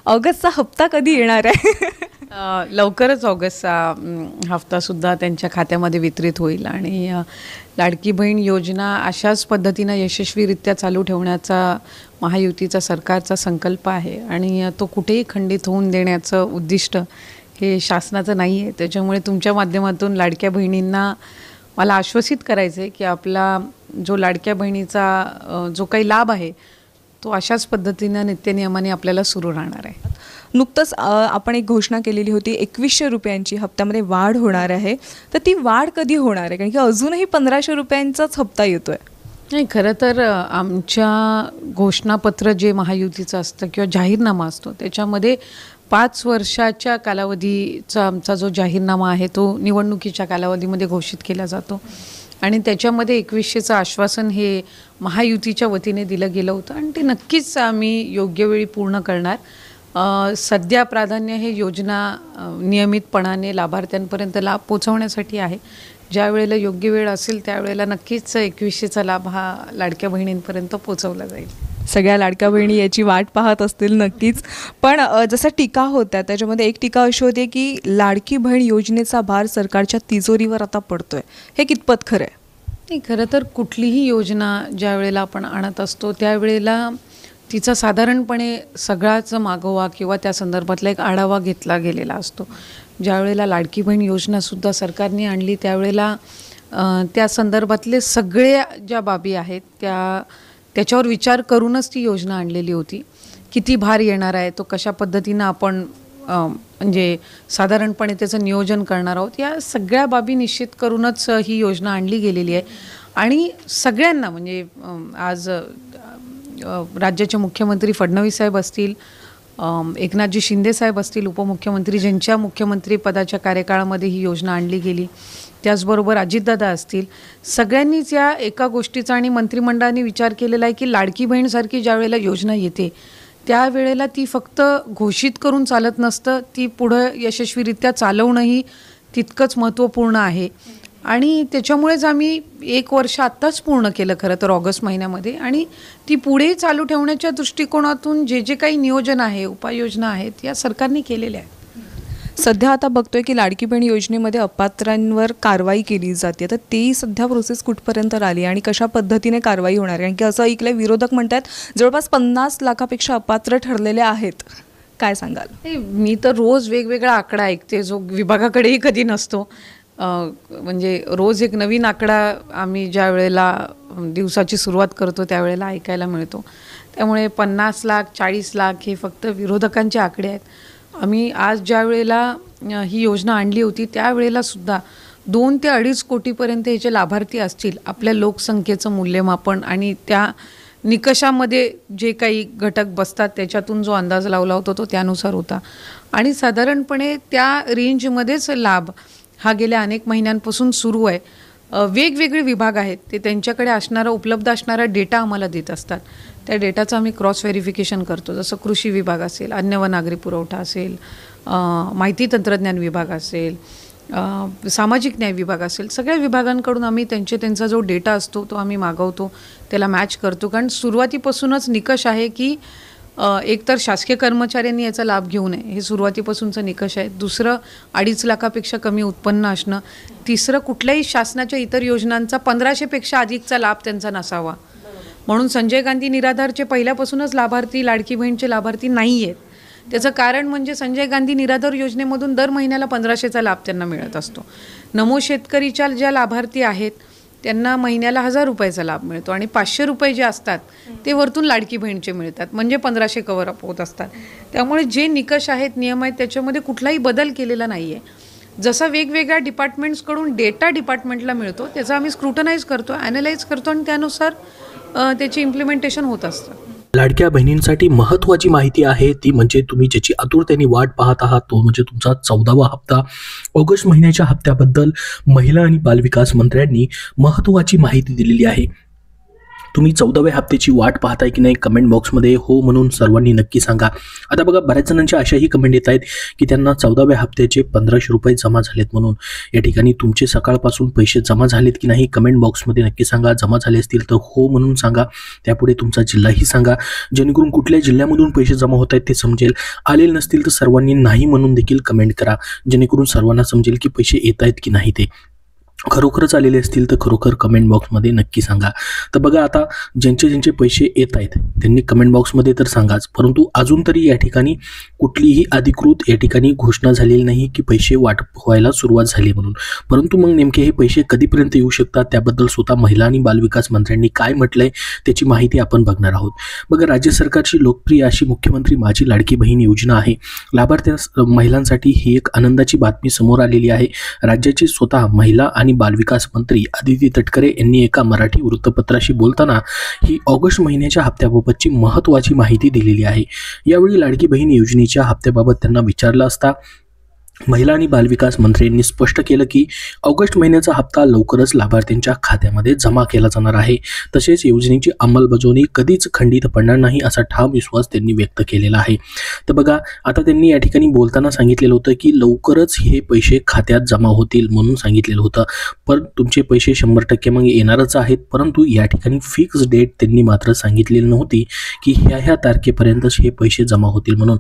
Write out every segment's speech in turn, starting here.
ऑगस्टचा हप्ता कधी येणार आहे? लवकरच ऑगस्टचा हफ्तासुद्धा त्यांच्या खात्यामध्ये वितरित होईल आणि लाडकी बहीण योजना अशाच पद्धतीनं यशस्वीरित्या चालू ठेवण्याचा महायुतीचा सरकारचा संकल्प आहे आणि तो कुठेही खंडित होऊन देण्याचं उद्दिष्ट हे शासनाचं नाही आहे. त्याच्यामुळे तुमच्या माध्यमातून लाडक्या बहिणींना मला आश्वासित करायचं आहे की आपला जो लाडक्या बहिणीचा जो काही लाभ आहे तो अशाच पद्धतीनं नित्यनियमाने आपल्याला सुरू राहणार आहे. नुकतंच आपण एक घोषणा केलेली होती 2100 रुपयांची हप्त्यामध्ये वाढ होणार आहे, तर ती वाढ कधी होणार आहे? कारण की अजूनही 1500 रुपयांचाच हप्ता येतो आहे. नाही, खरं तर आमच्या घोषणापत्र जे महायुतीचं असतं किंवा जाहीरनामा असतो त्याच्यामध्ये 5 वर्षाच्या कालावधीचा आमचा जो जाहीरनामा आहे तो निवडणुकीच्या कालावधीमध्ये घोषित केला जातो आणि त्याच्यामध्ये 2100चं आश्वासन हे महायुतीच्या वतीने दिलं गेलं होतं आणि ते नक्कीच आम्ही योग्य वेळी पूर्ण करणार. सध्या प्राधान्य हे योजना नियमितपणाने लाभार्थ्यांपर्यंत लाभ पोचवण्यासाठी आहे. ज्या वेळेला योग्य वेळ असेल त्यावेळेला नक्कीच 2100चा लाभ हा लाडक्या बहिणींपर्यंत पोचवला जाईल. सगळ्या लाडक्या बहिणी याची वाट पाहत असतील नक्कीच. पण जसं टीका होत्या त्याच्यामध्ये एक टीका अशी होती की लाडकी बहीण योजनेचा भार सरकारच्या तिजोरीवर आता पडतोय, हे कितपत खरं आहे? नाही, खरं तर कुठलीही योजना ज्या वेळेला आपण आणत असतो त्यावेळेला तिचा साधारणपणे सगळाच मागोवा किंवा त्या संदर्भातला एक आढावा घेतला गेलेला असतो. ज्या वेळेला लाडकी बहीण योजनासुद्धा सरकारने आणली त्यावेळेला त्या संदर्भातले सगळे ज्या बाबी आहेत त्याच्यावर विचार करूनच ती योजना आणलेली होती. किती भार येणार आहे, तो कशा पद्धतीनं आपण म्हणजे साधारणपणे त्याचं नियोजन करणार आहोत, या सगळ्या बाबी निश्चित करूनच ही योजना आणली गेलेली आहे. आणि सगळ्यांना म्हणजे आज राज्याचे मुख्यमंत्री फडणवीस साहेब असतील, एकनाथजी शिंदे साहेब असतील उपमुख्यमंत्री, ज्यांच्या मुख्यमंत्री पदाच्या कार्यकाळामध्ये ही योजना आणली गेली, त्याचबरोबर अजितदादा असतील, सगळ्यांनीच या एका गोष्टीचा आणि मंत्रिमंडळाने विचार केलेला आहे की लाडकी बहीणसारखी ज्या वेळेला योजना येते त्यावेळेला ती फक्त घोषित करून चालत नसतं, ती पुढं यशस्वीरित्या चालवणंही तितकंच महत्त्वपूर्ण आहे. आणि त्याच्यामुळेच आम्ही 1 वर्ष आत्ताच पूर्ण केलं खरं तर ऑगस्ट महिन्यामध्ये, आणि ती पुढे चालू ठेवण्याच्या दृष्टिकोनातून जे काही नियोजन आहे, उपाययोजना आहेत या सरकारने केलेल्या आहेत. सध्या आता बघतोय की लाडकी बहीण योजनेमध्ये अपात्रांवर कारवाई केली जाते, तर तेही सध्या प्रोसेस कुठपर्यंत आली आणि कशा पद्धतीने कारवाई होणार? कारण की असं ऐकलंय विरोधक म्हणतात जवळपास 50 लाखापेक्षा अपात्र ठरलेले आहेत. काय सांगाल? मी तर रोज वेगवेगळा आकडा ऐकते जो विभागाकडेही कधी नसतो. म्हणजे रोज एक नवीन आकडा आम्ही ज्या वेळेला दिवसाची सुरुवात करतो त्यावेळेला ऐकायला मिळतो. त्यामुळे 50 लाख 40 लाख हे फक्त विरोधकांचे आकडे आहेत. आम्ही आज ज्या वेळेला ही योजना आणली होती त्यावेळेला सुद्धा 2 ते 2.5 कोटीपर्यंत ह्याचे लाभार्थी असतील. आपल्या लोकसंख्येचं मूल्यमापन आणि त्या निकषामध्ये जे काही घटक बसतात त्याच्यातून जो अंदाज लावला होता तो त्यानुसार होता आणि साधारणपणे त्या रेंजमध्येच लाभ हा गेल्या अनेक महिन्यांपासून सुरू आहे. वेगवेगळे विभाग आहेत ते त्यांच्याकडे असणारा उपलब्ध असणारा डेटा आम्हाला देत असतात. त्या डेटाचं आम्ही क्रॉस व्हेरिफिकेशन करतो. जसं कृषी विभाग असेल, अन्न व नागरी पुरवठा असेल, माहिती तंत्रज्ञान विभाग असेल, सामाजिक न्याय विभाग असेल, सगळ्या विभागांकडून आम्ही त्यांचा जो डेटा असतो तो आम्ही मागवतो, त्याला मॅच करतो. कारण सुरुवातीपासूनच निकष आहे की एकतर शासकीय कर्मचाऱ्यांनी याचा लाभ घेऊ नये, हे सुरुवातीपासूनचं निकष आहे. दुसरं 2.5 लाखापेक्षा कमी उत्पन्न असणं. तिसरं कुठल्याही शासनाच्या इतर योजनांचा 1500पेक्षा अधिकचा लाभ त्यांचा नसावा. म्हणून संजय गांधी निराधारचे पहिल्यापासूनच लाभार्थी लाडकी बहीणचे लाभार्थी नाही आहेत. त्याचं कारण म्हणजे संजय गांधी निराधार योजनेमधून दर महिन्याला 1500चा लाभ त्यांना मिळत असतो. नमो शेतकरीच्या ज्या लाभार्थी आहेत त्यांना महिन्याला 1000 रुपयाचा लाभ मिळतो आणि 500 रुपये जे असतात ते वरतून लाडकी बहीणचे मिळतात, म्हणजे 1500 कव्हर अप होत असतात. त्यामुळे जे निकष आहेत, नियम आहेत, त्याच्यामध्ये कुठलाही बदल केलेला नाही आहे. जसा वेगवेगळ्या डिपार्टमेंट्सकडून डेटा डिपार्टमेंटला मिळतो त्याचा आम्ही स्क्रुटनाइज करतो, ॲनालाइज करतो आणि त्यानुसार त्याची इम्प्लिमेंटेशन होत असतं. लाडक्या बहिणींसाठी महत्त्वाची माहिती आहे ती म्हणजे तुम्ही ज्याची आतुरतेने वाट पाहत आहात तो म्हणजे तुमचा 14वा हप्ता. ऑगस्ट महिन्याच्या हप्त्याबद्दल महिला आणि बालविकास मंत्र्यांनी महत्त्वाची माहिती दिलेली आहे. तुम्ही 14व्या हप्त्याची वाट पाहताय की नाही कमेंट बॉक्समध्ये हो म्हणून सर्वांनी नक्की सांगा. आता बघा बऱ्याच जणांच्या अशाही कमेंट येत आहेत की त्यांना 14व्या हप्त्याचे 1500 रुपये जमा झालेत म्हणून. या ठिकाणी तुमचे सकाळपासून पैसे जमा झालेत की नाही कमेंट बॉक्समध्ये नक्की सांगा. जमा झाले असतील तर हो म्हणून सांगा. त्यापुढे तुमचा जिल्हाही सांगा जेणेकरून कुठल्या जिल्ह्यामधून पैसे जमा होत आहेत ते समजेल. आलेले नसतील तर सर्वांनी नाही म्हणून देखील कमेंट करा जेणेकरून सर्वांना समजेल की पैसे येत आहेत की नाही. ते खरोखरच आलेले असतील तर खरोखर कमेंट बॉक्समध्ये नक्की सांगा. तर बघा आता ज्यांचे पैसे येत आहेत त्यांनी कमेंट बॉक्समध्ये तर सांगाच, परंतु अजून तरी या ठिकाणी कुठलीही अधिकृत या ठिकाणी घोषणा झालेली नाही की पैसे वाटप व्हायला सुरुवात झाली म्हणून. परंतु मग नेमके हे पैसे कधीपर्यंत येऊ शकतात त्याबद्दल स्वतः महिला आणि बालविकास मंत्र्यांनी काय म्हटलंय त्याची माहिती आपण बघणार आहोत. बघा राज्य सरकारची लोकप्रिय अशी मुख्यमंत्री माझी लाडकी बहीण योजना आहे. लाभार्थी महिलांसाठी ही एक आनंदाची बातमी समोर आलेली आहे. राज्याचे स्वतः महिला आणि बालविकास मंत्री अदिती तटकरे यांनी एका मराठी वृत्तपत्राशी बोलताना ही ऑगस्ट महिन्याच्या हप्त्याबाबतची महत्त्वाची माहिती दिलेली आहे. यावेळी लाडकी बहीण योजनेच्या हप्त्याबाबत त्यांना विचारलं असता महिला आणि बालविकास मंत्र्यांनी स्पष्ट केलं की ऑगस्ट महिन्याचा हप्ता लवकरच लाभार्थ्यांच्या खात्यामध्ये जमा केला जाणार आहे. तसेच योजनेची अंमलबजावणी कधीच खंडित पडणार नाही असा ठाम विश्वास त्यांनी व्यक्त केलेला आहे. तर बघा आता त्यांनी या ठिकाणी बोलताना सांगितलेलं होतं की लवकरच हे पैसे खात्यात जमा होतील म्हणून सांगितलेलं होतं. पण तुमचे पैसे 100% मग येणारच आहेत, परंतु या ठिकाणी फिक्स डेट त्यांनी मात्र सांगितलेली नव्हती की ह्या तारखेपर्यंतच हे पैसे जमा होतील म्हणून.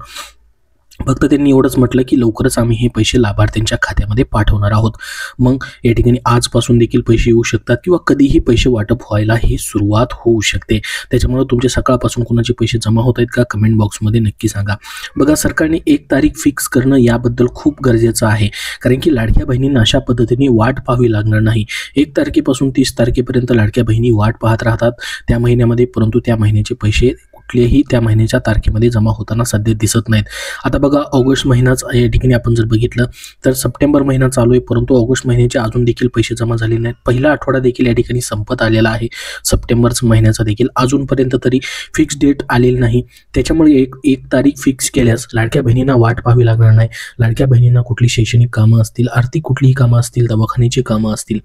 फक्त त्यांनी एवढंच म्हटलं की लवकरच आम्ही हे पैसे लाभार्थ्यांच्या खात्यामध्ये पाठवणार आहोत. मग या ठिकाणी आजपासून देखील पैसे येऊ शकतात किंवा कधीही पैसे वाटप व्हायला ही सुरुवात होऊ शकते. त्याच्यामुळे तुमचे सकाळपासून कोणाचे पैसे जमा होत आहेत का कमेंट बॉक्समध्ये नक्की सांगा. बघा सरकारने एक तारीख फिक्स करणं याबद्दल खूप गरजेचं आहे, कारण की लाडक्या बहिणींना अशा पद्धतीने वाट पाहावी लागणार नाही. 1 तारखेपासून 30 तारखेपर्यंत लाडक्या बहिणी वाट पाहत राहतात त्या महिन्यामध्ये, परंतु त्या महिन्याचे पैसे कुठलेही त्या महिन्याच्या तारखेमध्ये जमा होताना सध्या दिसत नाहीत. आता बघा ऑगस्ट महिनाच या ठिकाणी आपण जर बघितलं तर सप्टेंबर महिना चालू आहे, परंतु ऑगस्ट महिन्याचे अजून देखील पैसे जमा झालेले नाहीत. पहिला आठवडा देखील या ठिकाणी संपत आलेला आहे. सप्टेंबर महिन्याचा देखील अजूनपर्यंत तरी फिक्स डेट आलेली नाही. त्याच्यामुळे एक तारीख फिक्स केल्यास लाडक्या बहिणींना वाट पाहावी लागणार नाही. लाडक्या बहिणींना कुठली शैक्षणिक कामं असतील, आर्थिक कुठलीही कामं असतील, दवाखान्याची कामं असतील,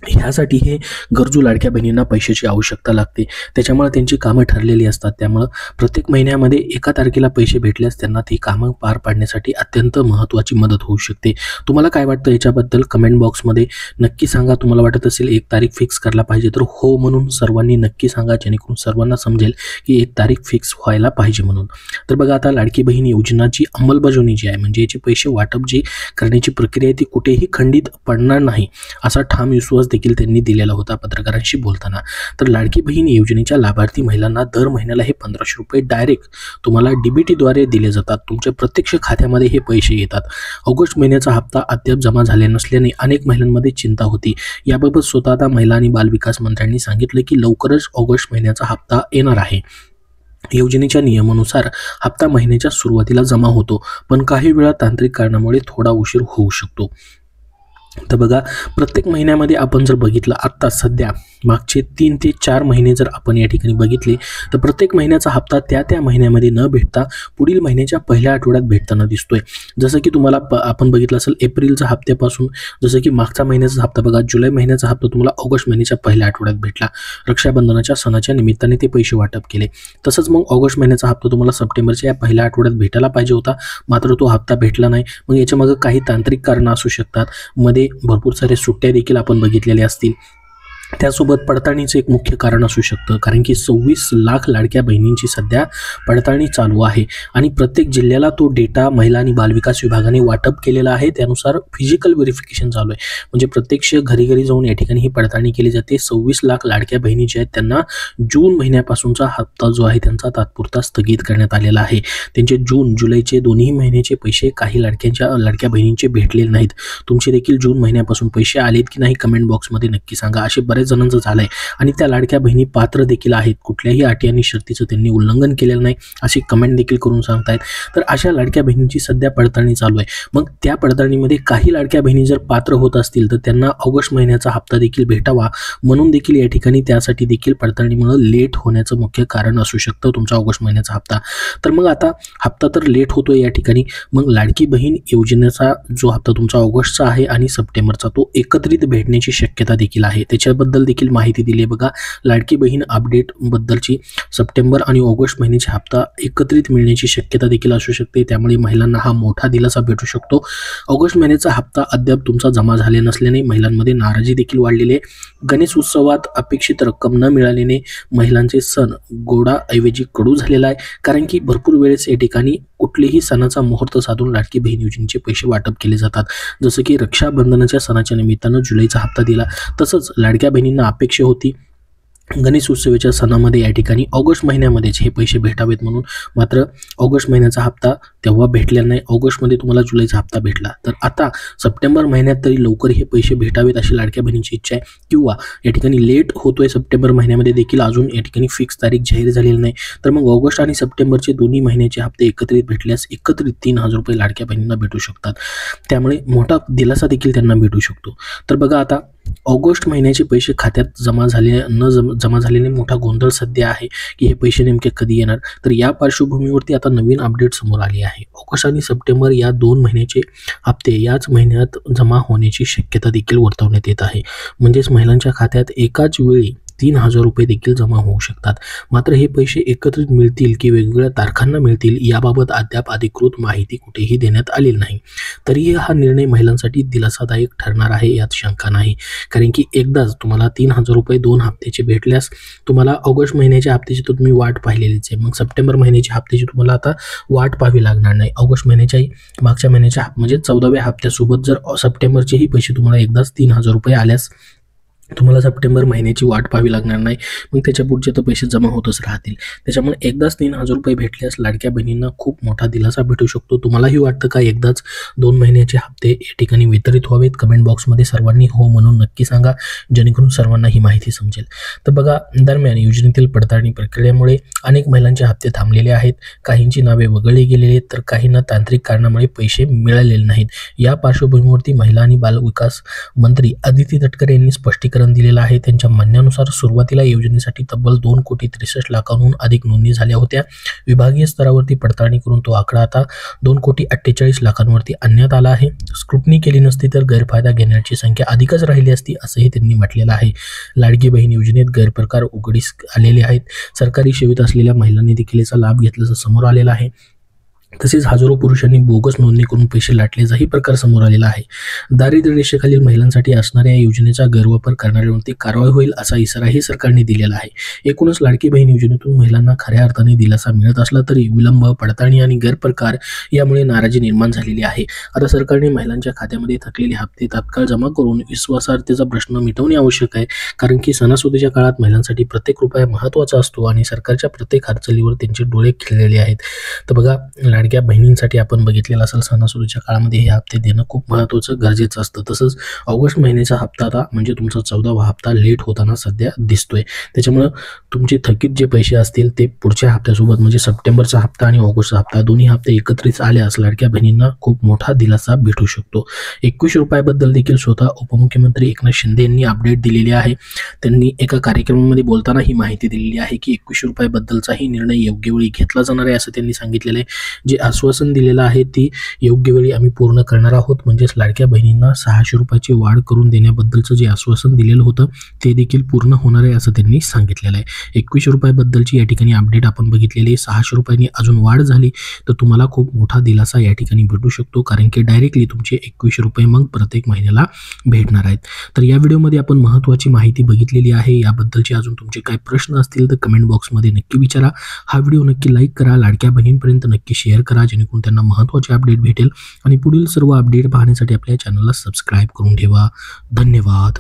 ह्यासाठी हे गरजू लाडक्या बहिणींना पैशाची आवश्यकता लागते. त्याच्यामुळे त्यांची कामं ठरलेली असतात. त्यामुळं प्रत्येक महिन्यामध्ये एका तारखेला पैसे भेटल्यास त्यांना ती कामं पार पाडण्यासाठी अत्यंत महत्त्वाची मदत होऊ शकते. तुम्हाला काय वाटतं याच्याबद्दल कमेंट बॉक्समध्ये नक्की सांगा. तुम्हाला वाटत असेल 1 तारीख फिक्स करायला पाहिजे तर हो म्हणून सर्वांनी नक्की सांगा जेणेकरून सर्वांना समजेल की 1 तारीख फिक्स व्हायला पाहिजे म्हणून. तर बघा आता लाडकी बहीण योजनाची अंमलबजावणी जी आहे म्हणजे याचे पैसे वाटप जी करण्याची प्रक्रिया आहे ती कुठेही खंडित पडणार नाही असा ठाम विश्वास देखील त्यांनी दिलेला होता पत्रकारांशी बोलताना. तर लाडकी बहीण योजनेच्या लाभार्थी महिलांना दर महिन्याला हे 1500 रुपये डायरेक्ट तुम्हाला डीबीटीद्वारे दिले जातात. तुमच्या प्रत्यक्ष खात्यामध्ये हे पैसे येतात. ऑगस्ट महिन्याचा हप्ता अद्याप जमा झाले नसल्याने अनेक महिलांमध्ये चिंता होती. याबाबत स्वतः आता महिला आणि बालविकास मंत्र्यांनी सांगितलं की लवकरच ऑगस्ट महिन्याचा हप्ता येणार आहे. योजनेच्या नियमानुसार हप्ता महिन्याच्या सुरुवातीला जमा होतो, पण काही वेळा तांत्रिक कारणामुळे थोडा उशीर होऊ शकतो. तर बघा प्रत्येक महिन्यामध्ये आपण जर बघितलं आत्ता सध्या मागचे 3 ते 4 महिने जर आपण या ठिकाणी बघितले तर प्रत्येक महिन्याचा हप्ता त्या महिन्यामध्ये न भेटता पुढील महिन्याच्या पहिल्या आठवड्यात भेटताना दिसतोय. जसं की तुम्हाला आपण बघितलं असेल एप्रिलच्या हप्त्यापासून, जसं की मागचा महिन्याचा हप्ता बघा जुलै महिन्याचा हप्ता तुम्हाला ऑगस्ट महिन्याच्या पहिल्या आठवड्यात भेटला. रक्षाबंधनाच्या सणाच्या निमित्ताने ते पैसे वाटप केले. तसंच मग ऑगस्ट महिन्याचा हप्ता तुम्हाला सप्टेंबरच्या या पहिल्या आठवड्यात भेटायला पाहिजे होता, मात्र तो हप्ता भेटला नाही. मग याच्यामागे काही तांत्रिक कारणं असू शकतात. मध्ये भरपूर सारे सुट्ट्या देखील आपण बघितलेल्या असतील. त्यासोबत पडताळणीचं एक मुख्य कारण असू शकतं, कारण की 26 लाख लाडक्या बहिणींची सध्या पडताळणी चालू आहे आणि प्रत्येक जिल्ह्याला तो डेटा महिला आणि बालविकास विभागाने वाटप केलेला आहे. त्यानुसार फिजिकल व्हेरिफिकेशन चालू आहे, म्हणजे प्रत्यक्ष घरी जाऊन या ठिकाणी ही पडताळणी केली जाते. 26 लाख लाडक्या बहिणी ज्या आहेत त्यांना जून महिन्यापासूनचा हप्ता जो आहे त्यांचा तात्पुरता स्थगित करण्यात आलेला आहे. त्यांचे जून जुलैचे दोन्ही महिन्याचे पैसे काही लाडक्या बहिणींचे भेटलेले नाहीत. तुमचे देखील जून महिन्यापासून पैसे आलेत की नाही कमेंट बॉक्समध्ये नक्की सांगा. असे बरेच जणांचं झालंय आणि त्या लाडक्या बहिणी पात्र देखील आहेत, कुठल्याही अटी आणि शर्तीचं त्यांनी उल्लंघन केलेलं नाही अशी कमेंट देखील करून सांगतायत. तर अशा लाडक्या बहिणींची सध्या पडताळणी चालू आहे. मग त्या पडताळणीमध्ये काही लाडक्या बहिणी जर पात्र होत असतील तर त्यांना ऑगस्ट महिन्याचा हप्ता देखील भेटावा म्हणून देखील या ठिकाणी त्यासाठी देखील पडताळणीमुळे लेट होण्याचं मुख्य कारण असू शकतं तुमचा ऑगस्ट महिन्याचा हप्ता. तर मग आता हप्ता तर लेट होतोय या ठिकाणी, मग लाडकी बहीण योजनेचा जो हप्ता तुमचा ऑगस्टचा आहे आणि सप्टेंबरचा तो एकत्रित भेटण्याची शक्यता देखील आहे. त्याच्याबद्दल याबद्दल देखील माहिती दिली आहे बघा. लाडकी बहीण अपडेट बद्दलची सप्टेंबर आणि ऑगस्ट महिन्याची हप्ता एकत्रित मिळण्याची शक्यता देखील असू शकते, त्यामुळे महिलांना हा मोठा दिलासा भेटू शकतो. ऑगस्ट महिन्याचा हप्ता अद्याप तुमचा जमा झाले नसल्याने महिलांमध्ये नाराजी देखील वाढलेली आहे. गणेश उत्सवात अपेक्षित रक्कम न मिळाल्याने महिलांचे सण गोडाऐवजी कडू झालेला आहे, कारण की भरपूर वेळेस या ठिकाणी कुठलेही सणाचा मुहूर्त साधून लाडकी बहीण योजनेचे पैसे वाटप केले जातात. जसं की रक्षाबंधनाच्या सणाच्या निमित्तानं जुलैचा हप्ता दिला, तसंच लाडक्या बहिणींना अपेक्षा होती गणेश उत्सवाच्या सणामध्ये या ठिकाणी ऑगस्ट महिन्यामध्येच हे पैसे भेटावेत म्हणून, मात्र ऑगस्ट महिन्याचा हप्ता तेव्हा भेटलेला नाही. ऑगस्टमध्ये तुम्हाला जुलैचा हप्ता भेटला, तर आता सप्टेंबर महिन्यात तरी लवकर हे पैसे भेटावेत अशी लाडक्या बहिणींची इच्छा आहे, किंवा या ठिकाणी लेट होतोय सप्टेंबर महिन्यामध्ये देखील अजून या ठिकाणी फिक्स तारीख जाहीर झालेली नाही. तर मग ऑगस्ट आणि सप्टेंबरचे दोन्ही महिन्याचे हप्ते एकत्रित भेटल्यास एकत्रित 3,000 रुपये लाडक्या बहिणींना भेटू शकतात, त्यामुळे मोठा दिलासा देखील त्यांना भेटू शकतो. तर बघा, आता ऑगस्ट महिन्याचे पैसे खात्यात जमा झालेले मोठा गोंधळ सध्या आहे की हे पैसे नेमके कधी येणार. तर या पार्श्वभूमीवरती आता नवीन अपडेट समोर आली आहे. ऑगस्ट आणि सप्टेंबर या 2 महिन्याचे हप्ते याच महिन्यात जमा होण्याची शक्यता देखील वर्तवण्यात येत आहे. म्हणजेच महिलांच्या खात्यात एकाच वेळी 3,000 रुपये देखील जमा होऊ शकतात. मात्र हे पैसे एकत्रित मिळतील की वेगवेगळ्या तारखांना मिळतील याबाबत अद्याप अधिकृत माहिती कुठेही देण्यात आलेली नाही. तरीही हा निर्णय महिलांसाठी दिलासादायक ठरणार आहे यात शंका नाही, कारण की एकदाच तुम्हाला 3,000 रुपये 2 हप्त्याचे भेटल्यास तुम्हाला ऑगस्ट महिन्याच्या हप्त्याची तर तुम्ही वाट पाहिलेलीच आहे, मग सप्टेंबर महिन्याची हप्त्याची तुम्हाला आता वाट पाहावी लागणार नाही. ऑगस्ट महिन्याच्याही मागच्या महिन्याच्या म्हणजे 14व्या हप्त्यासोबत जर सप्टेंबरचेही पैसे तुम्हाला एकदाच 3,000 रुपये आल्यास तुम्हाला सप्टेंबर महिन्याची वाट पाहावी लागणार नाही, मग त्याच्या पुढचे तर पैसे जमा होतच राहतील. त्याच्यामुळे एकदाच 3,000 रुपये भेटल्यास लाडक्या बहिणींना खूप मोठा दिलासा भेटू शकतो. तुम्हालाही वाटतं का एकदाच 2 महिन्याचे हप्ते या ठिकाणी वितरित व्हावेत? कमेंट बॉक्समध्ये सर्वांनी हो म्हणून नक्की सांगा, जेणेकरून सर्वांना ही माहिती समजेल. तर बघा, दरम्यान योजनेतील पडताळणी प्रक्रियेमुळे अनेक महिलांचे हप्ते थांबलेले आहेत. काहींची नावे वगळली गेलेली आहेत, तर काहींना तांत्रिक कारणामुळे पैसे मिळालेले नाहीत. या पार्श्वभूमीवरती महिला आणि बालविकास मंत्री अदिती तटकरे यांनी स्पष्टीकरण दिलेलं आहे. त्यांच्या म्हणण्यानुसार सुरुवातीला योजनेसाठी तब्बल 2,63,00,000हून अधिक नोंदणी झाल्या होत्या. विभागीय स्तरावरती पडताळणी करून तो आकडा आता 2,48,00,000वरती आणण्यात आला आहे. स्क्रुटनी केली नसती तर गैरफायदा घेण्याची संख्या अधिकच राहिली असती, असंही त्यांनी म्हटलेलं आहे. लाडकी बहीण योजनेत गैरप्रकार उघडीस आलेले आहेत. सरकारी सेवेत असलेल्या महिलांनी देखील याचा लाभ घेतल्याचं समोर आलेलं आहे. तसेच हजारो पुरुषांनी बोगस नोंदणी करून पैसे लाटल्याचाही प्रकार समोर आलेला आहे. दारिद्र्य रेषेखालील महिलांसाठी असणाऱ्या या योजनेचा गैरवापर करणाऱ्यांवरती कारवाई होईल असा इशाराही सरकारने दिलेला आहे. एकूणच लाडकी बहीण योजनेतून महिलांना खऱ्या अर्थाने दिलासा मिळत असला तरी विलंब, पडताळणी आणि गैरप्रकार यामुळे नाराजी निर्माण झालेली आहे. आता सरकारने महिलांच्या खात्यामध्ये थकलेले हप्ते तात्काळ जमा करून विश्वासार्हतेचा प्रश्न मिटवणे आवश्यक आहे, कारण की सणासुदीच्या काळात महिलांसाठी प्रत्येक रुपया महत्त्वाचा असतो आणि सरकारच्या प्रत्येक हालचालीवर त्यांचे डोळे खिळलेले आहेत. तर बघा, लाडक्या बहिणींसाठी आपण बघितलेलं असेल सणासुदीच्या काळामध्ये हे हप्ते देणं खूप महत्त्वाचं गरजेचं असतं. तसंच ऑगस्ट महिन्याचा हप्ता आता म्हणजे तुमचा 14वा हप्ता लेट होताना सध्या दिसतोय. त्याच्यामुळं तुमचे थकीत जे पैसे असतील ते पुढच्या हप्त्यासोबत म्हणजे सप्टेंबरचा हप्ता आणि ऑगस्टचा हप्ता दोन्ही हप्ते एकत्रित आल्यास लाडक्या बहिणींना खूप मोठा दिलासा भेटू शकतो. 21 रुपयाबद्दल देखील स्वतः उपमुख्यमंत्री एकनाथ शिंदे यांनी अपडेट दिलेली आहे. त्यांनी एका कार्यक्रमामध्ये बोलताना ही माहिती दिलेली आहे की 21 रुपयाबद्दलचाही निर्णय योग्य वेळी घेतला जाणार आहे असं त्यांनी सांगितलेलं आहे. जे आश्वासन दिलेलं आहे ती योग्य वेळी आम्ही पूर्ण करणार आहोत. म्हणजेच लाडक्या बहिणींना 600 रुपयाची वाढ करून देण्याबद्दलचं जे आश्वासन दिलेलं होतं ते देखील पूर्ण होणार आहे असं त्यांनी सांगितलेलं आहे. 21 रुपयाबद्दलची या ठिकाणी अपडेट आपण बघितलेली आहे. 600 रुपयांनी अजून वाढ झाली तर तुम्हाला खूप मोठा दिलासा या ठिकाणी भेटू शकतो, कारण की डायरेक्टली तुमचे 21 रुपये मग प्रत्येक महिन्याला भेटणार आहेत. तर या व्हिडिओमध्ये आपण महत्त्वाची माहिती बघितलेली आहे. याबद्दलचे अजून तुमचे काय प्रश्न असतील तर कमेंट बॉक्समध्ये नक्की विचारा. हा व्हिडिओ नक्की लाईक करा, लाडक्या बहिणींपर्यंत नक्की शेअर करा, जेणेकरून त्यांना महत्त्वाचे अपडेट भेटेल. आणि पुढील सर्व अपडेट पाहण्यासाठी आपल्या चॅनलला सबस्क्राईब करून ठेवा. धन्यवाद.